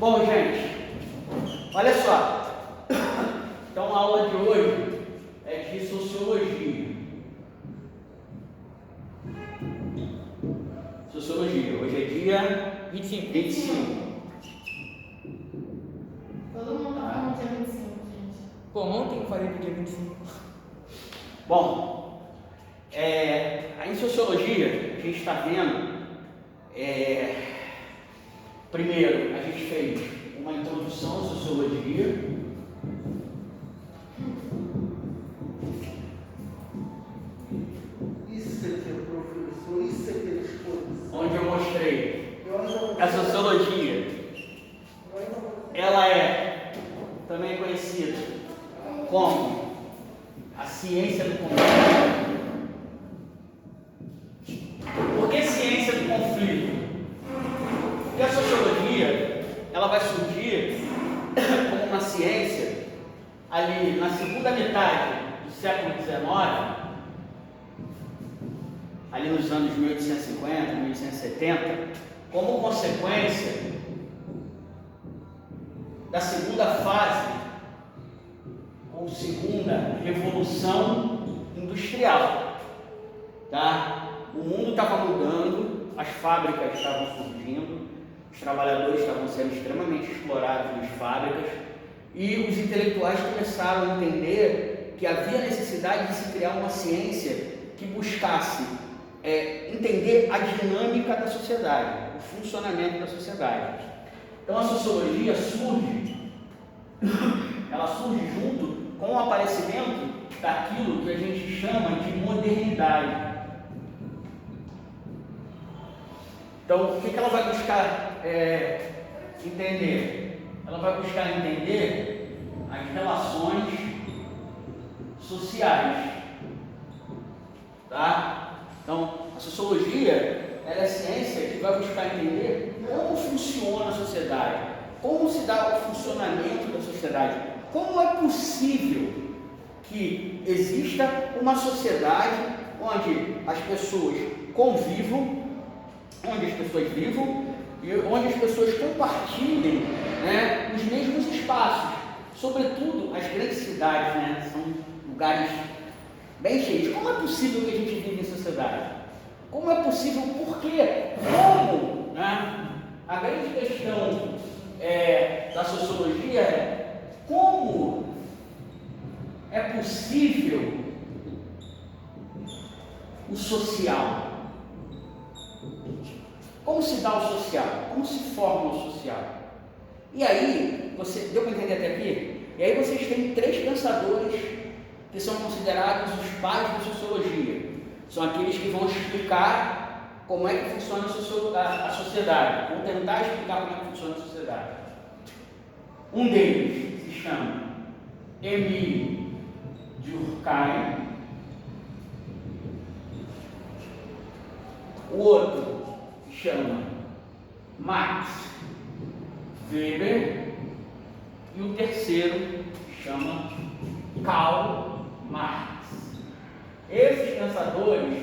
Bom, gente, olha só. Então a aula de hoje é de sociologia. Sociologia. Hoje é dia 25. Todo mundo tá falando dia 25, gente. Pô, ontem eu falei do dia 25. Bom, em sociologia a gente está vendo, primeiro a gente fez uma introdução à sociologia. Isso aqui é professor, isso aqui é exposição. Onde eu mostrei a sociologia, ela é também conhecida como a ciência do conflito. Por que ciência do conflito? Porque a sociologia, ela vai surgir como uma ciência ali na segunda metade do século XIX, ali nos anos 1850, 1870, como consequência da segunda fase, ou segunda revolução industrial, tá? O mundo estava mudando, as fábricas estavam surgindo, os trabalhadores estavam sendo extremamente explorados nas fábricas e os intelectuais começaram a entender que havia necessidade de se criar uma ciência que buscasse entender a dinâmica da sociedade, o funcionamento da sociedade. Então a sociologia surge, ela surge junto com o aparecimento daquilo que a gente chama de modernidade. Então o que ela vai buscar entender? Ela vai buscar entender as relações sociais, tá? Então, a sociologia ela é a ciência que vai buscar entender como funciona a sociedade, como se dá o funcionamento da sociedade, como é possível que exista uma sociedade onde as pessoas convivam, onde as pessoas vivam e onde as pessoas compartilhem, né, os mesmos espaços, sobretudo as grandes cidades, né, são lugares bem cheios. Como é possível que a gente vive em sociedade? Como é possível? Por quê? Como? Né? A grande questão da sociologia é como é possível o social? Como se dá o social? Como se forma o social? E aí, você deu para entender até aqui? E aí vocês têm três pensadores que são considerados os pais da sociologia. São aqueles que vão explicar como é que funciona a sociedade, vão tentar explicar como é que funciona a sociedade. Um deles se chama Émile Durkheim, o outro se chama Max Weber e o terceiro se chama Karl Marx. Esses pensadores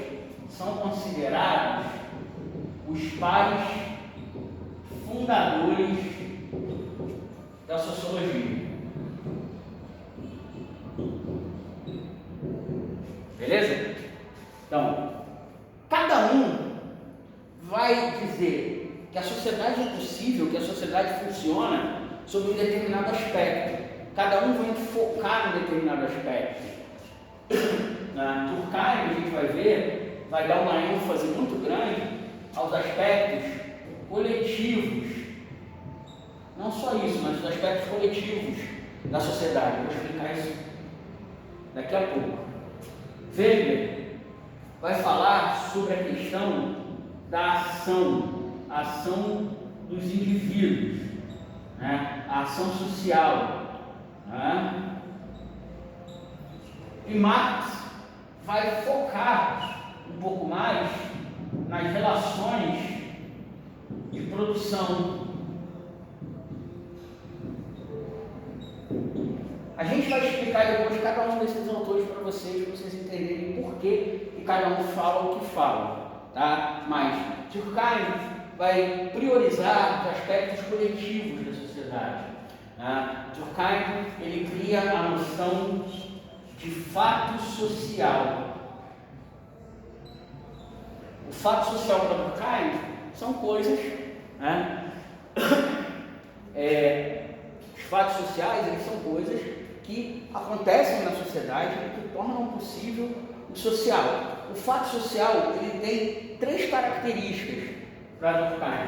são considerados os pais fundadores da sociologia. Beleza? Então, cada um vai dizer que a sociedade é possível, que a sociedade funciona sob um determinado aspecto. Cada um vai focar em determinado aspecto. Na Durkheim, a gente vai ver, vai dar uma ênfase muito grande aos aspectos coletivos. Não só isso, mas os aspectos coletivos da sociedade. Eu vou explicar isso daqui a pouco. Weber vai falar sobre a questão da ação, a ação dos indivíduos, né? A ação social, né? E Marx vai focar um pouco mais nas relações de produção. A gente vai explicar depois cada um desses autores para vocês entenderem por que cada um fala o que fala, tá? Mas Durkheim vai priorizar os aspectos coletivos da sociedade. Durkheim, ele cria a noção de fato social. O fato social para Durkheim são coisas, os fatos sociais, eles são coisas que acontecem na sociedade e que tornam possível o social. O fato social, ele tem 3 características para Durkheim,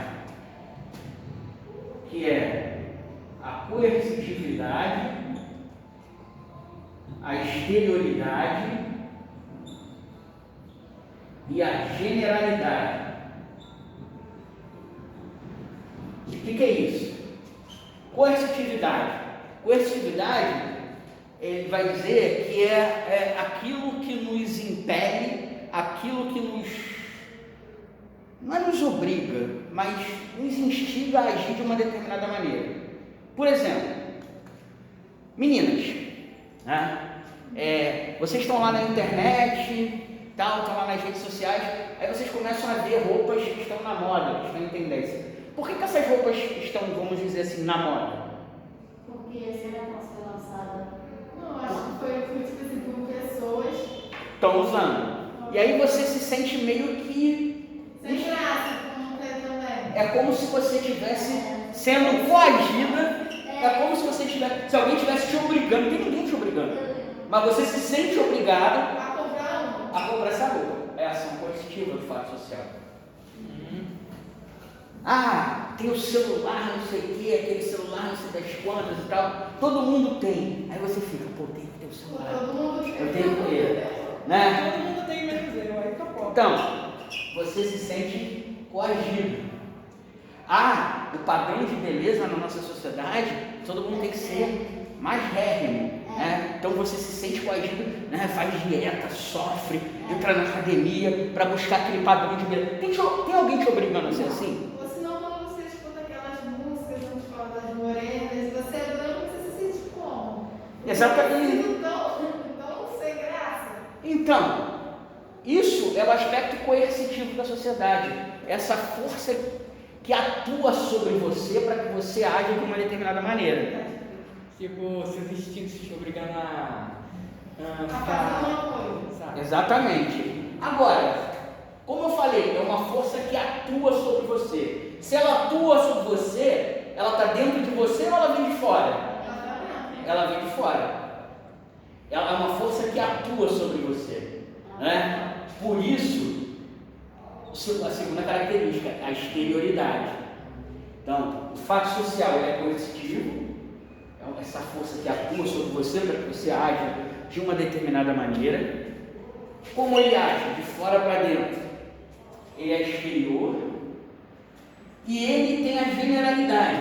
que é a coercitividade, a exterioridade e a generalidade. O que é isso? Coercitividade. Coercitividade, ele vai dizer que é aquilo que nos impele, aquilo que não nos obriga, mas nos instiga a agir de uma determinada maneira. Por exemplo, meninas, vocês estão lá na internet, estão lá nas redes sociais, aí vocês começam a ver roupas que estão na moda, que estão em tendência. Por que essas roupas estão, vamos dizer assim, na moda? Porque será que ela foi lançada? Não, acho que foi tipo assim, por pessoas estão usando. E aí você se sente meio que... sem graça, como tem também. É como se você estivesse sendo coagida, é como se você tivesse, se alguém estivesse te obrigando, não tem ninguém te obrigando, mas você se sente obrigado a comprar essa roupa. É a ação coercitiva do fato social. Tem o celular, não sei o que, aquele celular, não sei das quantas e tal. Todo mundo tem. Aí você fica, tem que ter o celular. Eu tenho que ter. Né? Todo mundo tem menos eu, aí tá bom. Então, você se sente coagido. O padrão de beleza na nossa sociedade, todo mundo tem que ser magérrimo. Então você se sente coagido, faz dieta, sofre, entra na academia para buscar aquele padrão de beleza. Tem alguém te obrigando a ser assim? Você é branco, você se sente como? Exatamente. Então, sem graça. Então, isso é o aspecto coercitivo da sociedade. Essa força que atua sobre você para que você aja de uma determinada maneira. Tipo, seus instintos te obrigando a fazer uma coisa. Exatamente. Agora, como eu falei, é uma força que atua sobre você. Se ela atua sobre você, ela está dentro de você ou ela vem de fora? Ela vem de fora. Ela é uma força que atua sobre você. Por isso, a segunda característica, a exterioridade. Então, o fato social é coercitivo, é essa força que atua sobre você para que você aja de uma determinada maneira. Como ele age? De fora para dentro. Ele é exterior. E ele tem a generalidade,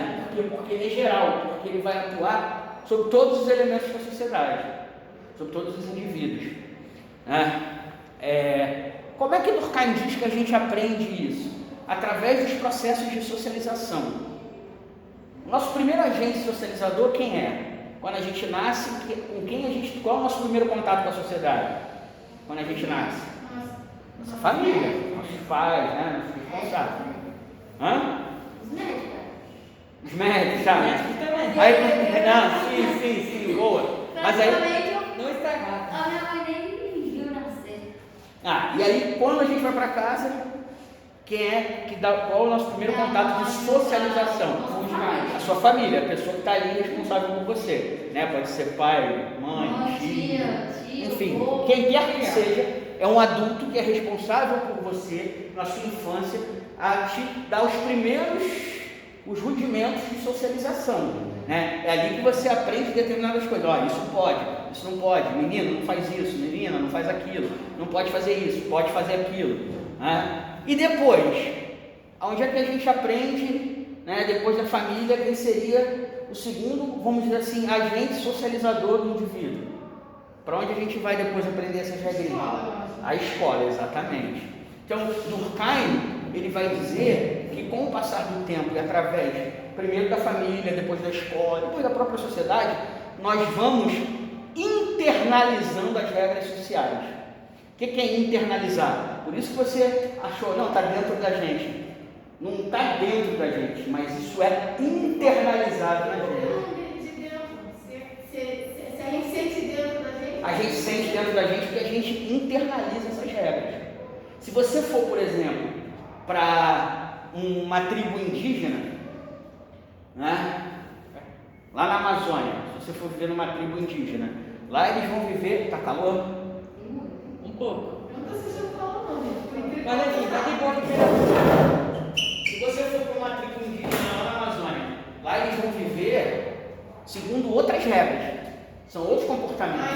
porque ele é geral, porque ele vai atuar sobre todos os elementos da sociedade, sobre todos os indivíduos. Como é que Durkheim diz que a gente aprende isso? Através dos processos de socialização. O nosso primeiro agente socializador, quem é? Quando a gente nasce, qual é o nosso primeiro contato com a sociedade? Quando a gente nasce? Nossa família, nossos pais, nossos responsáveis. Os médicos, sabe? Aí, sim, boa. Mas aí, não estragar. A minha mãe nem viu nascer. E aí quando a gente vai para casa, qual é o nosso primeiro contato de socialização? A sua família, a pessoa que está ali responsável por você, Pode ser pai, mãe, tio, enfim, quem quer que seja, é um adulto que é responsável por você na sua infância a te dar os rudimentos de socialização, É ali que você aprende determinadas coisas. Isso pode, isso não pode, menino não faz isso, menina não faz aquilo, não pode fazer isso, pode fazer aquilo, E depois, onde é que a gente aprende, depois da família, quem seria o segundo, vamos dizer assim, agente socializador do indivíduo? Para onde a gente vai depois aprender essas regrinhas? A escola, exatamente. Então, Durkheim, ele vai dizer que com o passar do tempo e através, primeiro da família, depois da escola, depois da própria sociedade, nós vamos internalizando as regras sociais. O que é internalizar? Por isso que você achou, está dentro da gente. não está dentro da gente, mas isso é internalizado na gente. De dentro. Se a gente sente dentro da gente. A gente sente dentro da gente porque a gente internaliza essas regras. Se você for, por exemplo, para uma tribo indígena, né? Lá na Amazônia, se você for viver numa tribo indígena, lá eles vão viver. Tá calor? Um pouco. Eu não tô sentindo calor, não, gente. Mas aqui, vai ter boa temperatura. Se você for para uma tribo indígena lá na Amazônia, lá eles vão viver segundo outras regras, são outros comportamentos,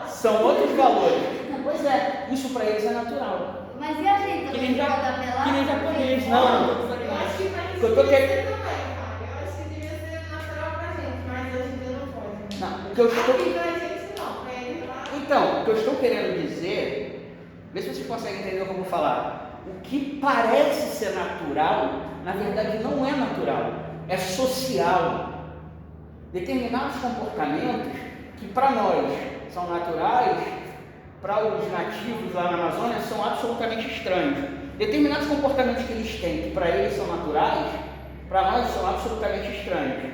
são outros valores. Pois é, isso para eles é natural. Mas e a gente Que também nem pode apelar? que nem japonês, Não. Eu acho que vai Eu tô devia querendo- ser também, cara. Eu acho que devia ser natural pra gente, mas hoje em dia não pode. Não, o que eu estou... Aqui pra gente não, pra eles lá. Então, o que eu estou querendo dizer, vê se vocês conseguem entender o que eu vou falar. O que parece ser natural, na verdade não é natural, é social. Determinados comportamentos que para nós são naturais, para os nativos lá na Amazônia são absolutamente estranhos. Determinados comportamentos que eles têm, que para eles são naturais, para nós são absolutamente estranhos.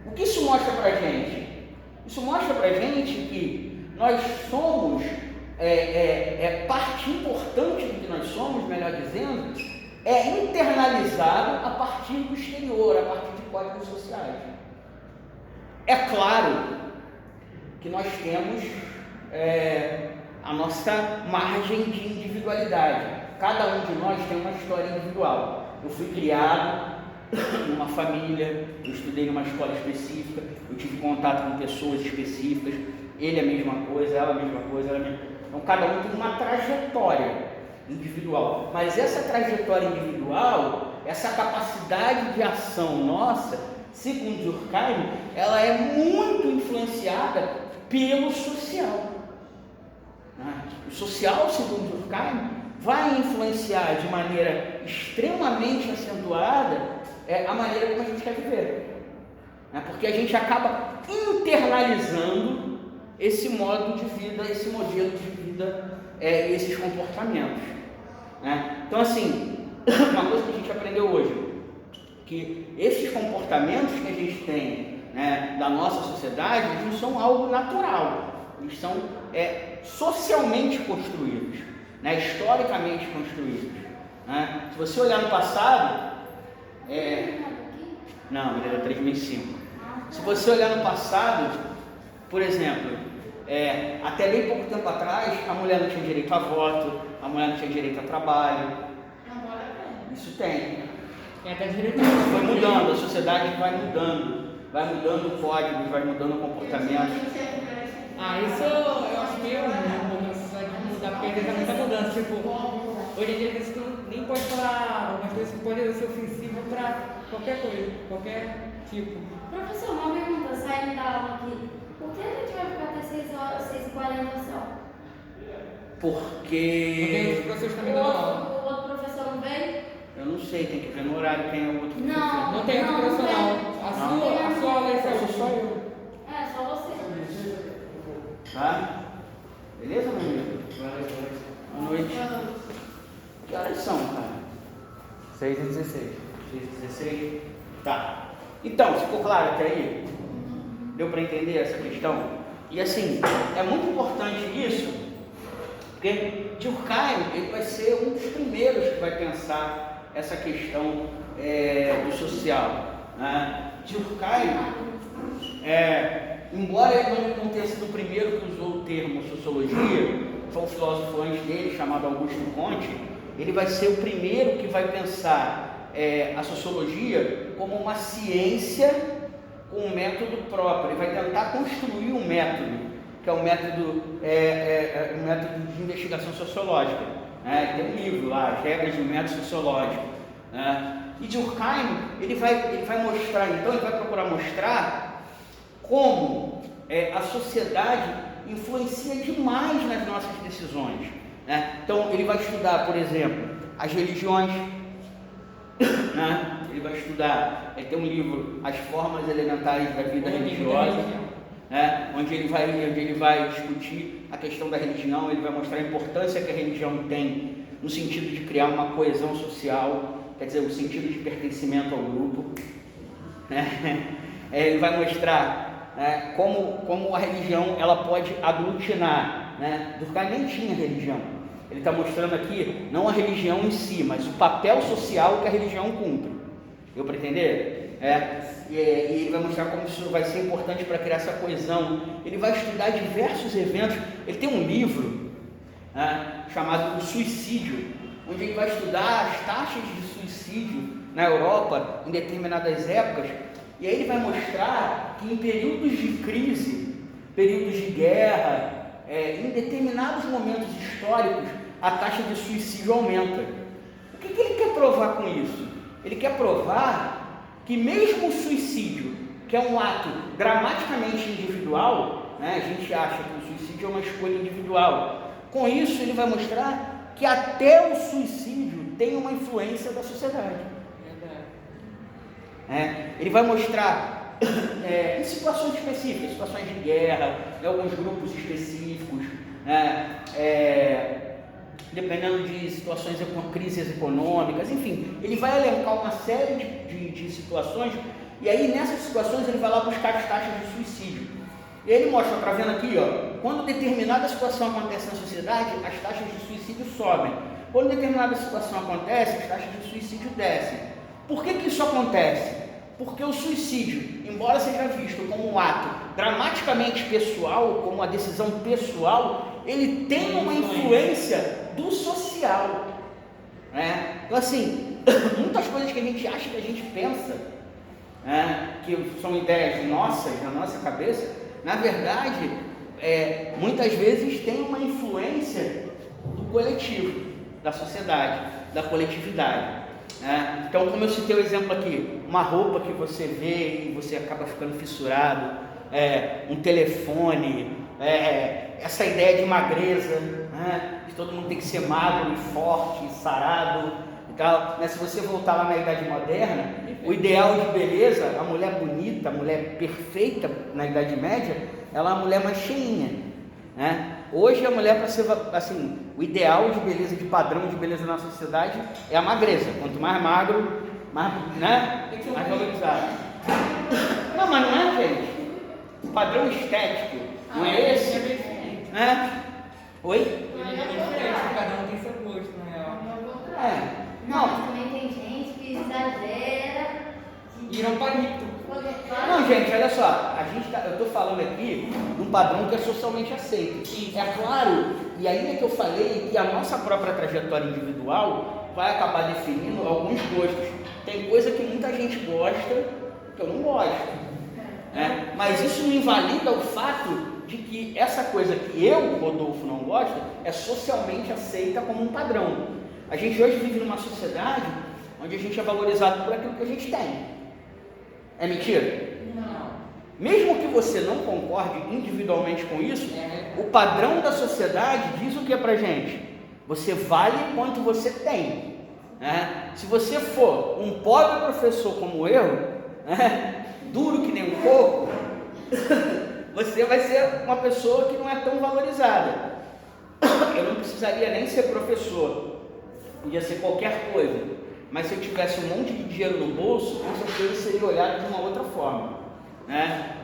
O que isso mostra para a gente? Isso mostra para a gente que nós somos, parte importante do que nós somos, melhor dizendo, é internalizado a partir do exterior, a partir de códigos sociais. É claro que nós temos a nossa margem de individualidade. Cada um de nós tem uma história individual. Eu fui criado numa família, eu estudei numa escola específica, eu tive contato com pessoas específicas, ele é a mesma coisa, ela é a mesma coisa, ela é a mesma... Então cada um tem uma trajetória individual, mas essa trajetória individual, essa capacidade de ação nossa, segundo Durkheim, ela é muito influenciada pelo social. O social, segundo Durkheim, vai influenciar de maneira extremamente acentuada a maneira como a gente quer viver, porque a gente acaba internalizando esse modo de vida, esse modelo de vida, esses comportamentos. Então, assim, uma coisa que a gente aprendeu hoje, que esses comportamentos que a gente tem da nossa sociedade, eles não são algo natural, eles são socialmente construídos, historicamente construídos. Se você olhar no passado, não, ele era 3005. Se você olhar no passado, por exemplo, até bem pouco tempo atrás, a mulher não tinha direito a voto, a mulher não tinha direito a trabalho. Agora tem. Isso tem. Até direito. Foi mudando, a sociedade vai mudando códigos, vai mudando comportamentos. Isso eu acho meio um pouco na sociedade de mudar, porque ainda está muita mudança. Tipo, hoje em dia você nem pode falar algumas coisas que podem ser ofensivas para qualquer coisa, qualquer tipo. Professor, uma pergunta, saindo da aula aqui. Por que a gente vai ficar até 6h40 só? Porque os professores também dão aula. O outro professor não veio? Eu não sei, tem que ver no horário quem é o outro. Não. Não tem outro professor não. A sua aula é só eu. Só você. Tá? Beleza, meu amigo? Boa noite. Que horas são, cara? 6h16. 6h16? Tá. Então, ficou claro até aí? Deu para entender essa questão? E assim, é muito importante isso, porque Durkheim ele vai ser um dos primeiros que vai pensar essa questão do social. Durkheim, embora ele não tenha sido o primeiro que usou o termo sociologia, foi um filósofo antes dele, chamado Augusto Comte, ele vai ser o primeiro que vai pensar a sociologia como uma ciência com um método próprio. Ele vai tentar construir um método, que é o método de investigação sociológica. Tem um livro lá, As Regras do Método Sociológico. E Durkheim, ele vai mostrar, então, ele vai procurar mostrar como a sociedade influencia demais nas nossas decisões. Então, ele vai estudar, por exemplo, as religiões, ele vai estudar, tem um livro, As Formas Elementares da Vida Religiosa, onde ele vai discutir a questão da religião, ele vai mostrar a importância que a religião tem no sentido de criar uma coesão social, quer dizer, o sentido de pertencimento ao grupo. Ele vai mostrar, né, como a religião ela pode aglutinar, né? Durkheim nem tinha religião. Ele está mostrando aqui não a religião em si, mas o papel social que a religião cumpre. Deu para entender? E ele vai mostrar como isso vai ser importante para criar essa coesão. Ele vai estudar diversos eventos. Ele tem um livro, né, chamado O Suicídio, onde ele vai estudar as taxas de suicídio na Europa em determinadas épocas. E aí ele vai mostrar que em períodos de crise, períodos de guerra, em determinados momentos históricos, a taxa de suicídio aumenta. O que ele quer provar com isso? Ele quer provar que mesmo o suicídio, que é um ato dramaticamente individual, né, a gente acha que o suicídio é uma escolha individual. Com isso ele vai mostrar que até o suicídio tem uma influência da sociedade. Ele vai mostrar em situações específicas, situações de guerra, em alguns grupos específicos, dependendo de situações com crises econômicas, enfim, ele vai elencar uma série de situações, e aí nessas situações ele vai lá buscar as taxas de suicídio. E ele mostra, está vendo aqui, ó, quando determinada situação acontece na sociedade, as taxas de suicídio sobem. Quando determinada situação acontece, as taxas de suicídio descem. Por que isso acontece? Porque o suicídio, embora seja visto como um ato dramaticamente pessoal, como uma decisão pessoal, ele tem uma influência do social. Então assim, muitas coisas que a gente acha, que a gente pensa, que são ideias nossas, na nossa cabeça, na verdade, muitas vezes tem uma influência do coletivo, da sociedade, da coletividade. Então, como eu citei o exemplo aqui, uma roupa que você vê e você acaba ficando fissurado, um telefone, essa ideia de magreza, de todo mundo tem que ser magro e forte, sarado e tal. Se você voltar lá na Idade Moderna, o ideal de beleza, a mulher bonita, a mulher perfeita na Idade Média, ela é a mulher mais cheinha. Hoje a mulher, para ser assim, o ideal de beleza, de padrão de beleza na sociedade é a magreza. Quanto mais magro, mais valorizado. Não, mas não é, gente. O padrão estético não é esse? Oi? Cada um tem seu gosto, na real. Não, mas também tem gente que exagera. Vira um palito. Não, gente, olha só, eu estou falando aqui de um padrão que é socialmente aceito. É claro, e aí é que eu falei que a nossa própria trajetória individual vai acabar definindo alguns gostos. Tem coisa que muita gente gosta que eu não gosto. Mas isso não invalida o fato de que essa coisa que eu, Rodolfo, não gosto, é socialmente aceita como um padrão. A gente hoje vive numa sociedade onde a gente é valorizado por aquilo que a gente tem. É mentira? Não. Mesmo que você não concorde individualmente com isso, o padrão da sociedade diz o que pra gente? Você vale quanto você tem. Se você for um pobre professor como eu, duro que nem um coco, você vai ser uma pessoa que não é tão valorizada. Eu não precisaria nem ser professor, podia ser qualquer coisa. Mas se eu tivesse um monte de dinheiro no bolso, com certeza seria olhado de uma outra forma.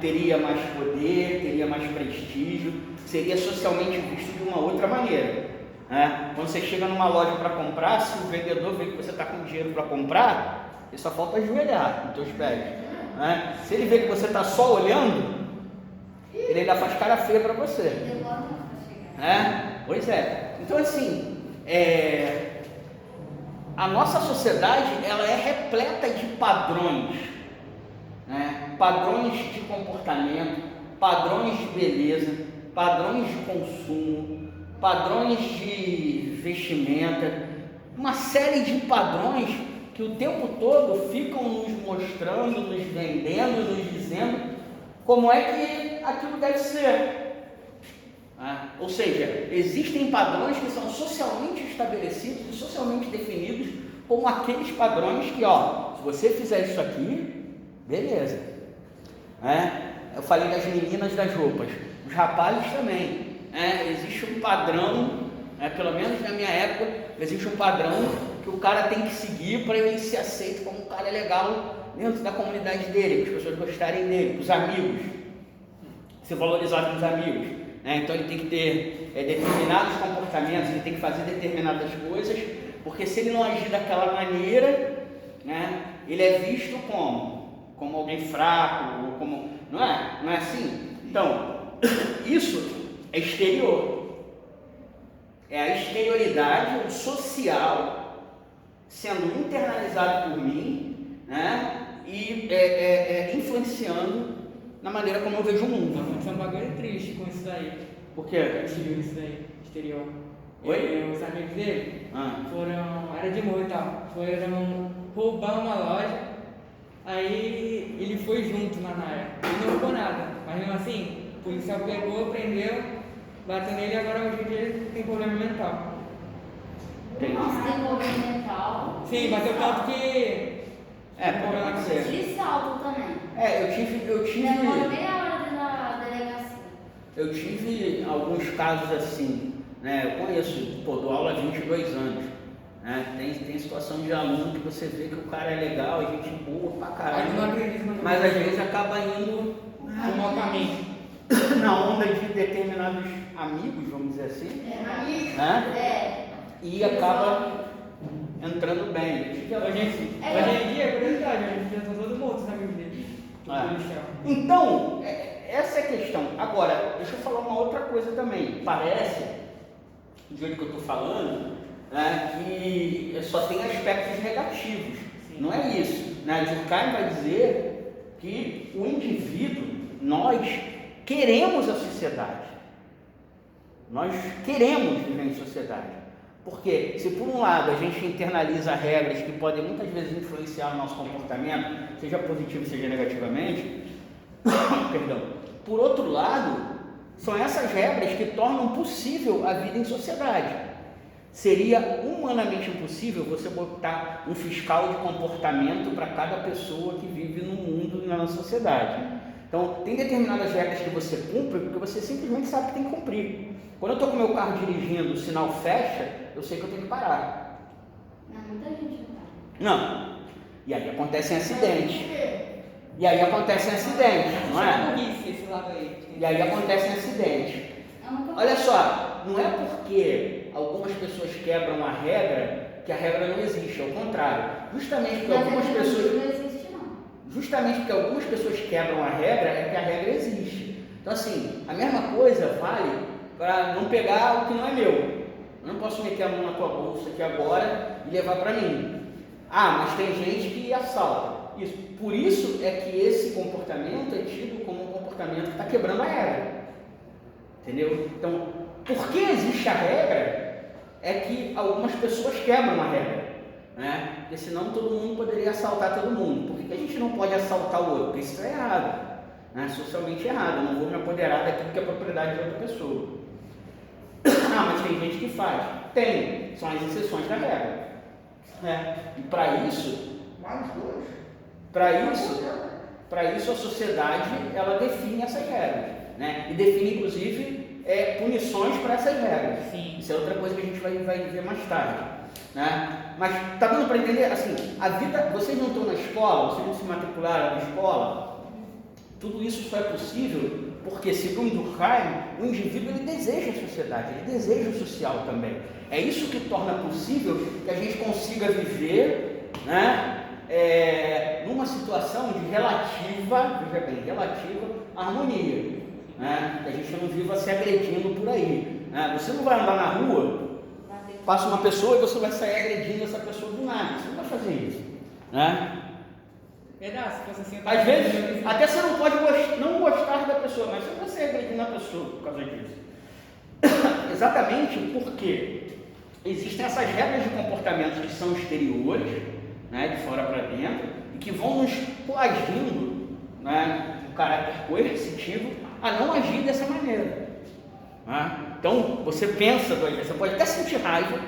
Teria mais poder, teria mais prestígio, seria socialmente visto de uma outra maneira. Quando você chega numa loja para comprar, se o vendedor vê que você está com dinheiro para comprar, ele só falta ajoelhar nos teus pés. Se ele vê que você está só olhando, ele ainda faz cara feia para você. Pois é. Então assim, a nossa sociedade, ela é repleta de padrões, padrões de comportamento, padrões de beleza, padrões de consumo, padrões de vestimenta, uma série de padrões que o tempo todo ficam nos mostrando, nos vendendo, nos dizendo como é que aquilo deve ser. Ou seja, existem padrões que são socialmente estabelecidos e socialmente definidos como aqueles padrões que, se você fizer isso aqui, beleza. Eu falei das meninas das roupas, os rapazes também. Existe um padrão, pelo menos na minha época, existe um padrão que o cara tem que seguir para ele ser aceito como um cara legal dentro da comunidade dele, para as pessoas gostarem dele, para os amigos, ser valorizado pelos amigos, né? Então ele tem que ter determinados comportamentos, ele tem que fazer determinadas coisas, porque se ele não agir daquela maneira, né, ele é visto como alguém fraco, ou como, não é assim? Então, isso é exterior. É a exterioridade, o social, sendo internalizado por mim, né? E influenciando na maneira como eu vejo o mundo. Aconteceu um bagulho triste com isso daí. Por quê? Isso daí, exterior. Oi? Os amigos dele Ah. era de morro e tal, foram roubar uma loja, aí ele foi junto na área. Ele não roubou nada, mas mesmo assim, o policial pegou, prendeu, bateu nele e agora hoje em dia ele tem problema mental. Nossa, tem problema mental. Sim, bateu tanto que. Pode ser. De salto também. Eu tive Demora meia hora dentro da delegacia. Eu tive alguns casos assim, né? Eu conheço, dou aula há 22 anos, né? Tem situação de aluno que você vê que o cara é legal, gente boa pra caralho, mas às vezes acaba indo Um mau caminho. na onda de determinados amigos, vamos dizer assim, né? E acaba entrando bem. Hoje em dia é curiosidade, hoje em dia estão todo mundo, os amigos dele. Então, essa é a questão. Agora, deixa eu falar uma outra coisa também. Parece, do jeito que eu estou falando, né, que só tem aspectos negativos. Sim. Não é isso. Né? Durkheim vai dizer que o indivíduo, nós queremos a sociedade. Nós queremos viver em sociedade. Porque se por um lado a gente internaliza regras que podem muitas vezes influenciar o nosso comportamento, seja positivo, seja negativamente, perdão, por outro lado, são essas regras que tornam possível a vida em sociedade. Seria humanamente impossível você botar um fiscal de comportamento para cada pessoa que vive no mundo e na sociedade. Então, tem determinadas regras que você cumpre porque você simplesmente sabe que tem que cumprir. Quando eu estou com o meu carro dirigindo, o sinal fecha, eu sei que eu tenho que parar. Não, muita gente não tá. Não. E aí acontecem acidentes. E aí acontecem acidentes, não é? E aí acontecem acidentes. Olha só, não é porque algumas pessoas quebram a regra que a regra não existe, ao contrário. Justamente porque algumas pessoas... Não existe, não. Justamente porque algumas pessoas quebram a regra é que a regra existe. Então assim, a mesma coisa vale para não pegar o que não é meu. Eu não posso meter a mão na tua bolsa aqui agora e levar para mim. Ah, mas tem gente que assalta. Isso. Por isso é que esse comportamento é tido como um comportamento que está quebrando a regra. Entendeu? Então, por que existe a regra é que algumas pessoas quebram a regra. Né? Porque senão todo mundo poderia assaltar todo mundo. Por que a gente não pode assaltar o outro? Porque isso é errado. Né? Socialmente errado. Eu não vou me apoderar daquilo que é propriedade de outra pessoa. Ah, mas tem gente que faz. Tem. São as exceções da regra. Né? E para isso... Mais dois. Para isso a sociedade ela define essas regras, né? E define inclusive punições para essas regras. Sim. Isso é outra coisa que a gente vai ver mais tarde, né? Mas tá dando para entender assim, a vida, vocês não estão na escola, vocês não se matricularam na escola, tudo isso só é possível porque, segundo Durkheim, o indivíduo ele deseja a sociedade, ele deseja o social também. É isso que torna possível que a gente consiga viver, né? Numa situação de relativa, veja bem, relativa harmonia, né? Que a gente não viva se agredindo por aí, né? Você não vai andar na rua, passa uma pessoa e você vai sair agredindo essa pessoa do nada, você não vai fazer isso, né? Verdade, se fosse assim... Às vezes, até você não pode não gostar da pessoa, mas você não vai sair agredindo a pessoa por causa disso. Exatamente porque existem essas regras de comportamento que são exteriores, né, de fora para dentro, e que vão nos coagindo, né, um caráter coercitivo a não agir dessa maneira. Né? Então, você pensa duas vezes, você pode até sentir raiva,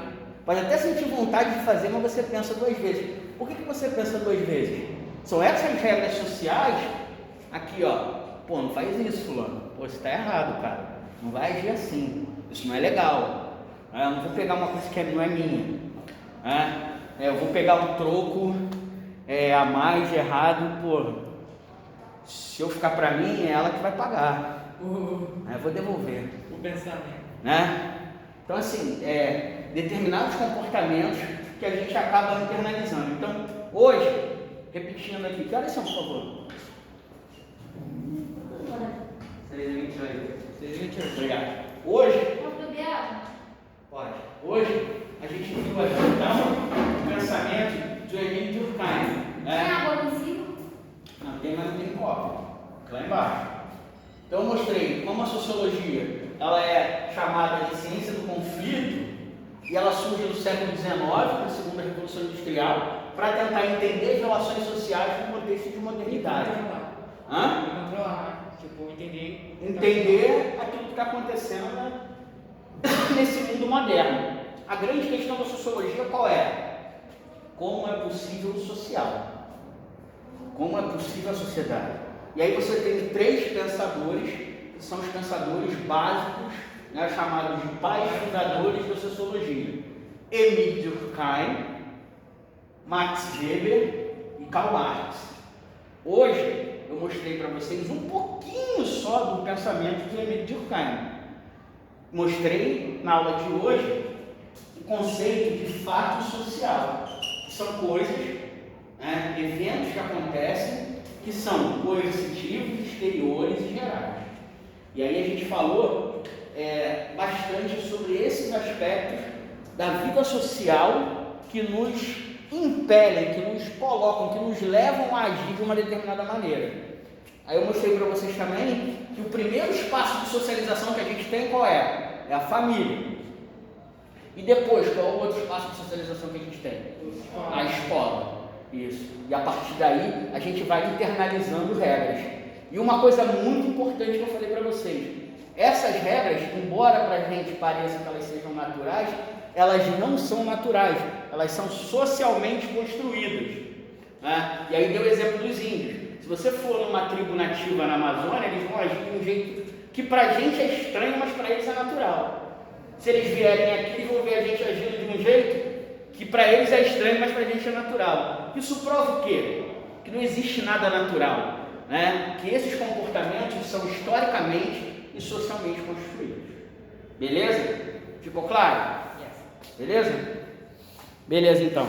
pode até sentir vontade de fazer, mas você pensa duas vezes. Por que você pensa duas vezes? São essas regras sociais, aqui ó, pô, não faz isso, fulano, pô, isso está errado, cara, não vai agir assim, isso não é legal, eu não vou pegar uma coisa que não é minha. eu vou pegar um troco a mais de errado, pô, se eu ficar para mim, é ela que vai pagar. Eu vou devolver. O pensamento. Né? Então, assim, determinados comportamentos que a gente acaba internalizando. Então, hoje, repetindo aqui, que horas são, por favor? 6h28. 6h28. Obrigado. Hoje, Posso beber água? pode. Hoje, a gente viu aqui, então, o pensamento do Emile Durkheim. Tem água lá em cima? Não tem, mas não tem copo. Lá embaixo. Então, eu mostrei como a sociologia ela é chamada de ciência do conflito e ela surge no século XIX, na segunda Revolução Industrial, para tentar entender as relações sociais no contexto de modernidade. Controlar, tipo, entender. Entender aquilo que está acontecendo nesse mundo moderno. A grande questão da sociologia qual é? Como é possível o social? Como é possível a sociedade? E aí você tem 3 pensadores, que são os pensadores básicos, né, chamados de pais fundadores da sociologia. Emile Durkheim, Max Weber e Karl Marx. Hoje eu mostrei para vocês um pouquinho só do pensamento de Emile Durkheim. Mostrei na aula de hoje o conceito de fato social, que são coisas, eventos que acontecem, que são coercitivos, exteriores e gerais. E aí a gente falou bastante sobre esses aspectos da vida social que nos impelem, que nos colocam, que nos levam a agir de uma determinada maneira. Aí eu mostrei para vocês também que o primeiro espaço de socialização que a gente tem qual é? É a família. E depois, qual é o outro espaço de socialização que a gente tem? A escola. Isso. E a partir daí, a gente vai internalizando regras. E uma coisa muito importante que eu falei para vocês. Essas regras, embora para a gente pareça que elas sejam naturais, elas não são naturais. Elas são socialmente construídas. Né? E aí deu o exemplo dos índios. Se você for numa tribo nativa na Amazônia, eles vão agir de um jeito que para a gente é estranho, mas para eles é natural. Se eles vierem aqui, eles vão ver a gente agindo de um jeito que para eles é estranho, mas para a gente é natural. Isso prova o quê? Que não existe nada natural, né? Que esses comportamentos são historicamente e socialmente construídos. Beleza? Ficou claro? Beleza? Beleza, então.